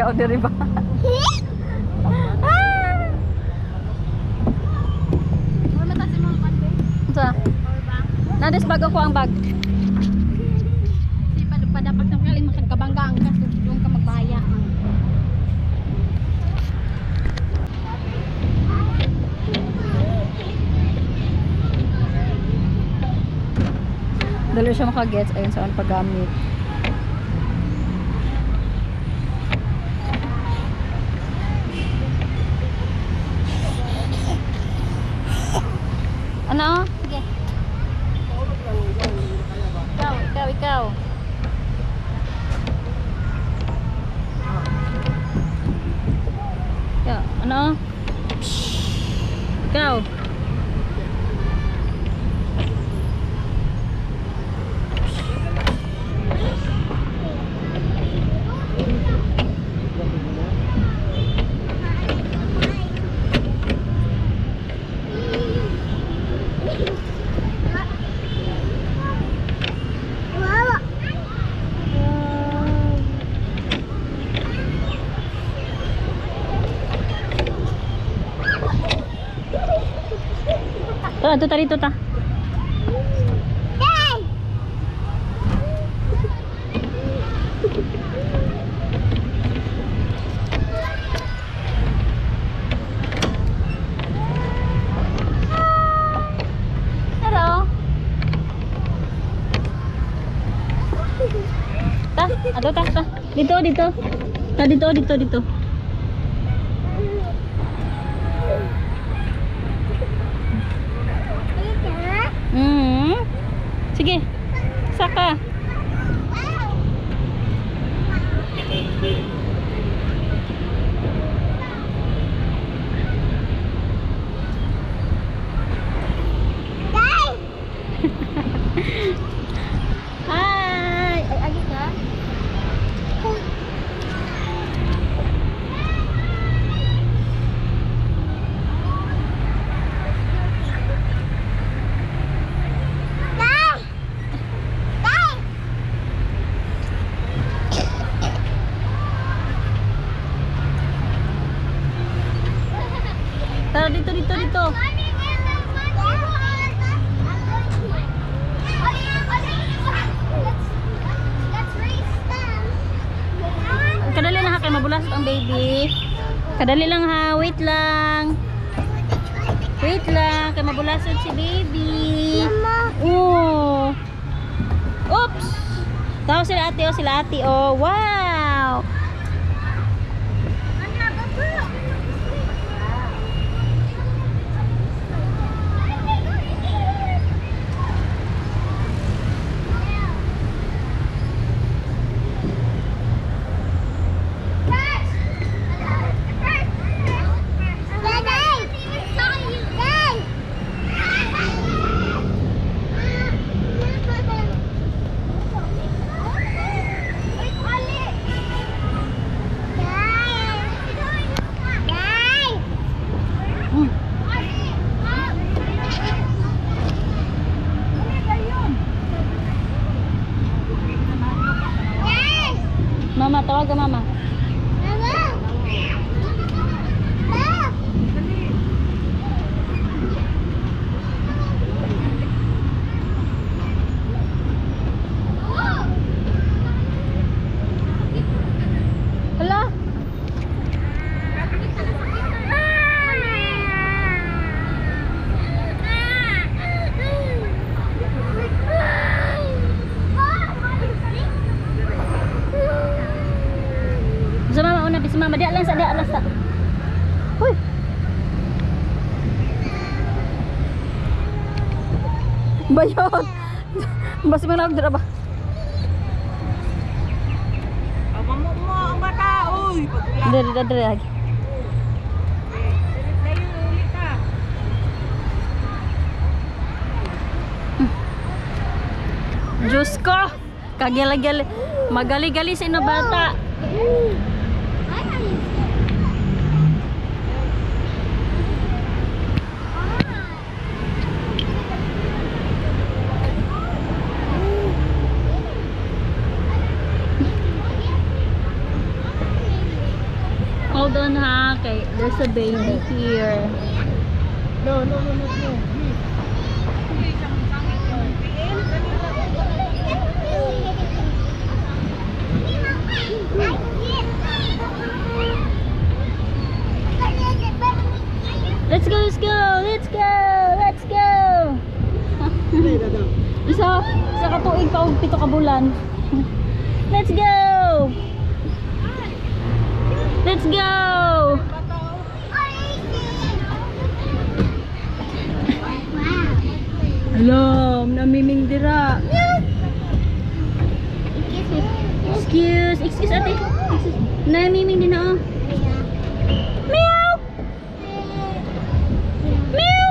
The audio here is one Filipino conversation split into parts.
ikaw diri ba? Sa? Nades bag ako ang bag. Si padapat ng kaling makagkabanggaan ka doon ka magbaya. Dali siya makagets ayun sa paggamit. Ano? Sige. Ikaw. Ya, ano? Ikaw. Ito ta dito ta. Hello. Ta, ato ta. Dito. Ta dito. Sige. Saka. Hi. Ay, agi ka? Tara dito. Kadali lang ha, kay mabulas ang baby. Kadali lang ha, wait lang. Kay mabulasod si baby. Oh. Oops. Tao sila ate, oh. Wow. Mama, tawag ka mama. Hala. Si mama dia lang sa. Huy. Bayot. Bas manag dira ba? Mo ang bata, uy. Dere lagi. Diyos ko. Kagali-gali. Magali-gali si na bata. Hold on ha. Okay, there's a baby here. No. Let's go, let's go, let's go, let's go. Isa katuig pa og 7 ka bulan. Let's go. Let's go. Alam, namiming dira. Excuse ate. Excuse. Namiming din na oh. Meow. Meow.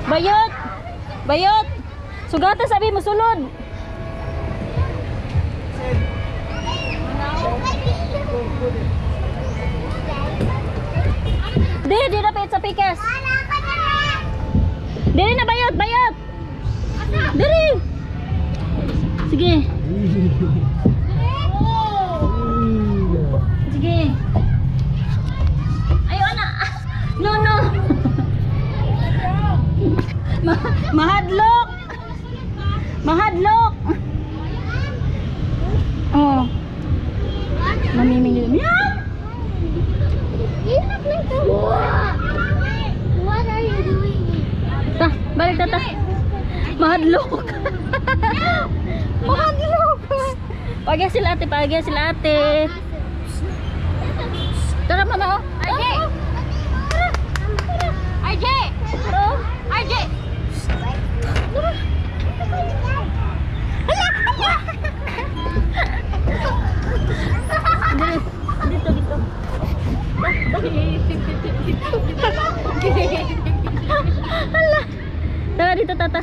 Bayot. Bayot. Sugata sabi mo sulod. Di na pait sa pikas. Dili na bayot, bayot. Dili. Sige. Sige. Ayo na. No. Mahadlok. Mahadlok. Oh. Namiming dito. Meow. What are you doing? Ta, balik tata. Mahadlok. Mahadlok. Pagya sila ate. Tara mama oh. RJ! RJ! Dito. Hala. Tara dito tata.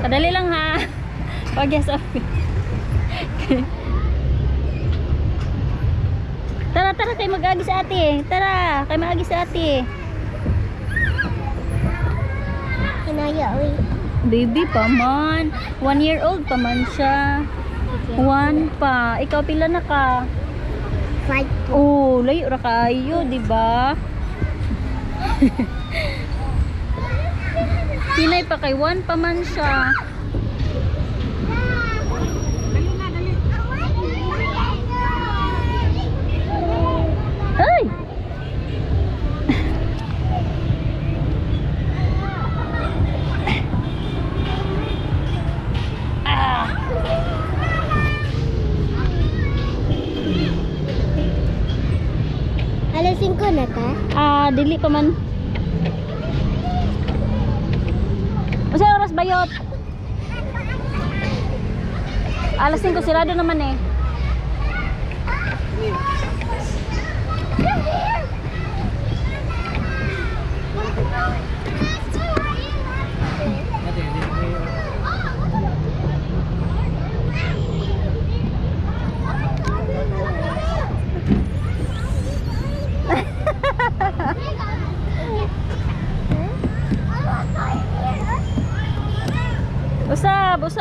Kadali lang ha. Wag ya sabi. Tara kay mag-agi sa ate. Tara, kay mag-agi sa ate. Kinayawi. Baby pa man. 1 year old pa man siya. 1 pa. Ikaw pila na ka? 5. Oh, layo ra kayo, di ba? Pinay pa kay 1 pa man siya. Ay! Ah! Alas 5 na ka? Dili pa man. Masay oras bayot? Alas 5 sirado naman eh.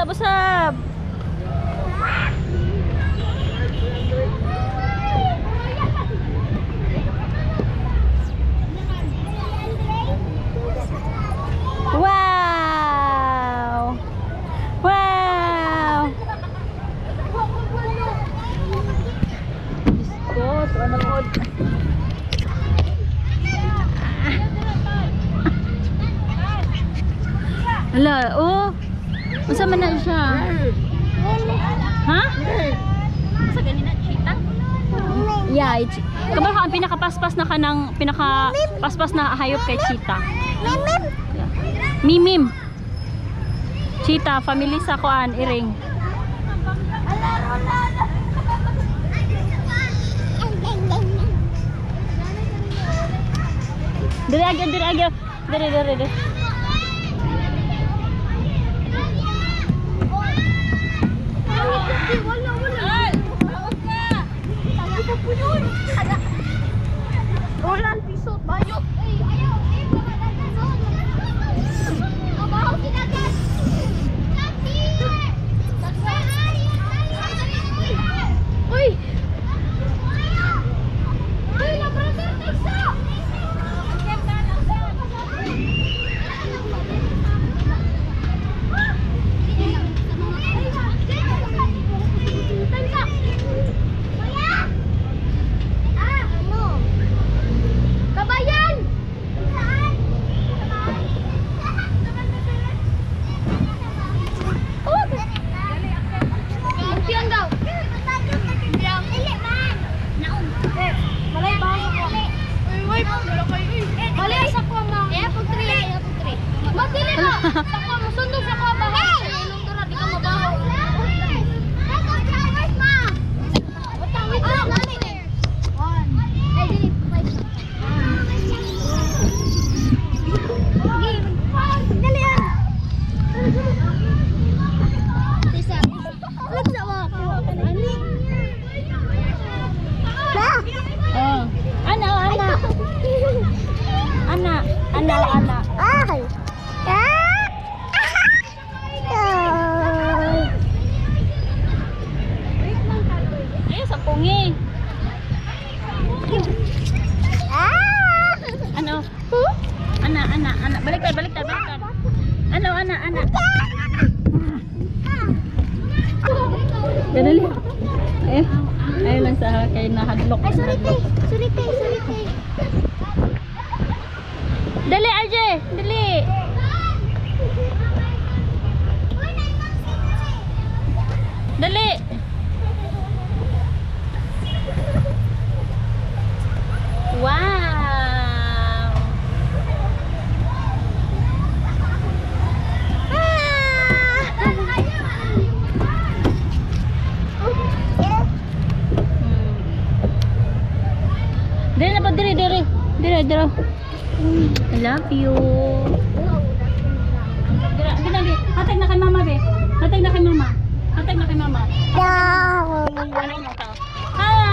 Usab. Wow! Diyos ko, ano po? Hala, oh! Masama na siya. Ha? Sa ganina, cheetah? Yeah, kabaka ang pinakapaspas na kanang pinakapaspas na hayop kay cheetah. Yeah. Mimim. Cheetah, family sa kuan, iring. Diri agyo, diri agyo. Diri, diri, diri. Roland, pisot, bayot. Uy! Uy, labrader, tiksa! Kabayan! Impian daw. Malay ba ako? Uy, malay sa ko mo. Pagtri. Magdili ka. Sa ko mo sundo sa ko ba? Ilong dura di ka mabaho. Oh. Ana, ana. Ana, ana, ana. Ay, sa pungi. Ano? Ana, ana, ana. Baliktad, baliktad, baliktad. Ano, ana, ana. Dali. Ayaw lang sa kay nahadlok. Nahadlok. Surite. Dali, RJ! Dali! Dali! Wow! Dali na pa, dali. I love you. Dali. Hatag na kay mama, be. Hatag na kay mama. Hi!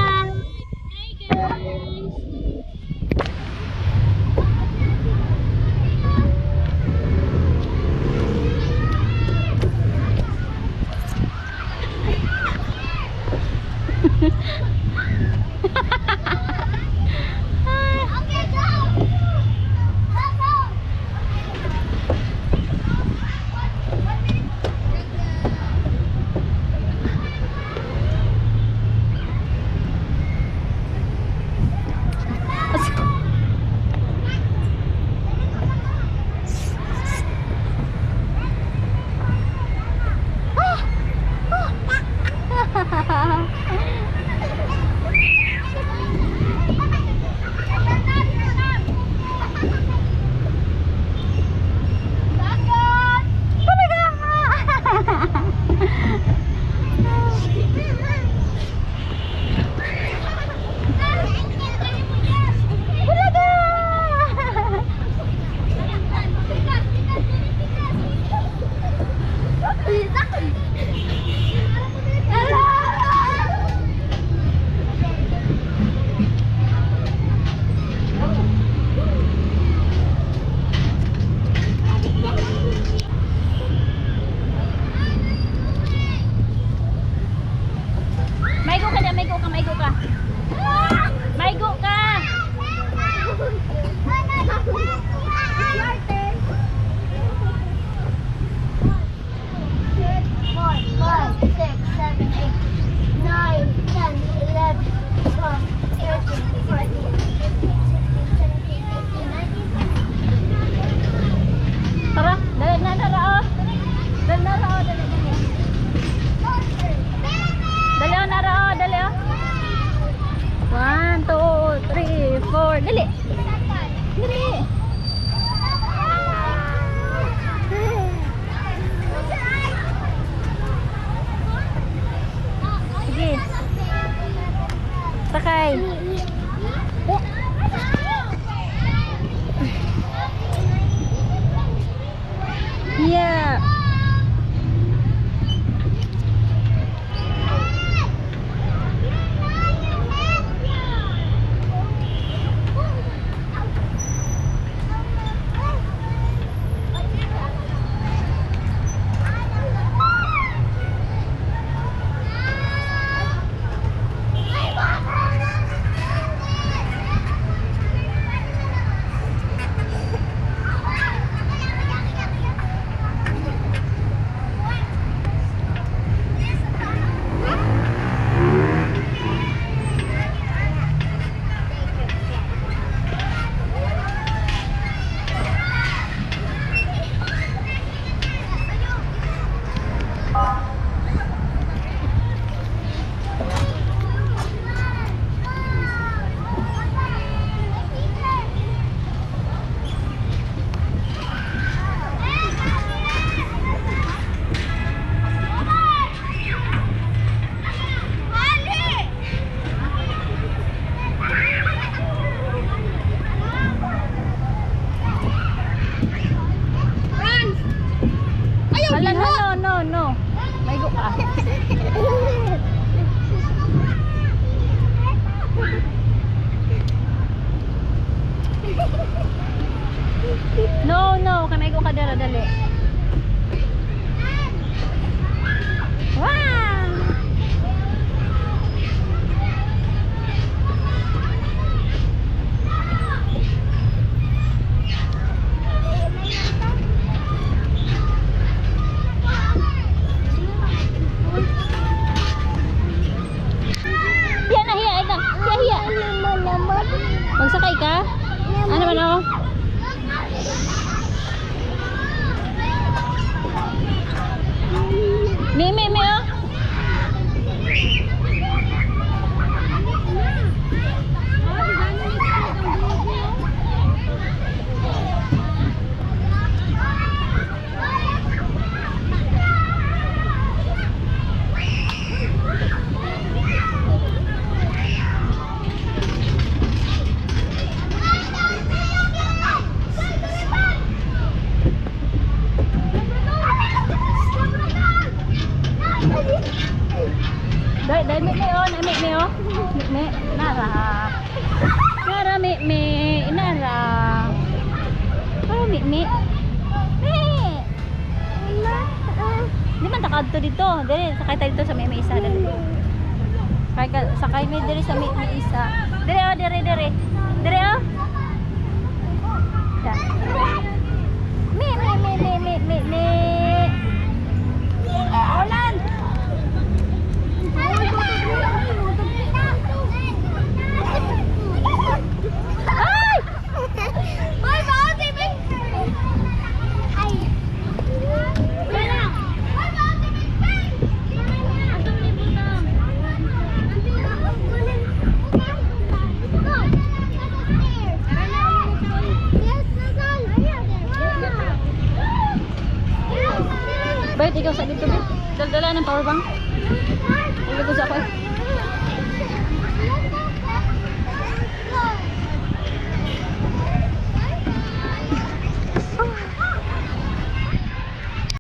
ka. No, no, kamay ko ka dara dali. Wow! Hiya na, hiya, ito. Hiya, hiya. Magsakay ka? Ano ba no? Mimi, oh. Dai mi oh, na mi oh. Mi nara. Nara mi nara. Oh mi. Mi. Di man takadto dito. Dili sakay tayo dito sa may isa dali. Sakay mi diri sa may isa. Diri oh, diri. Diri oh. Ya. Mi. Olan. Ay! Hoy, bawal si Big! Ay! Wala! Hoy, bawal si Big Bang! Atong libutang! Bayad ikaw sa dito, Bit. Dala ng power bank. Ilagay ko sa ako.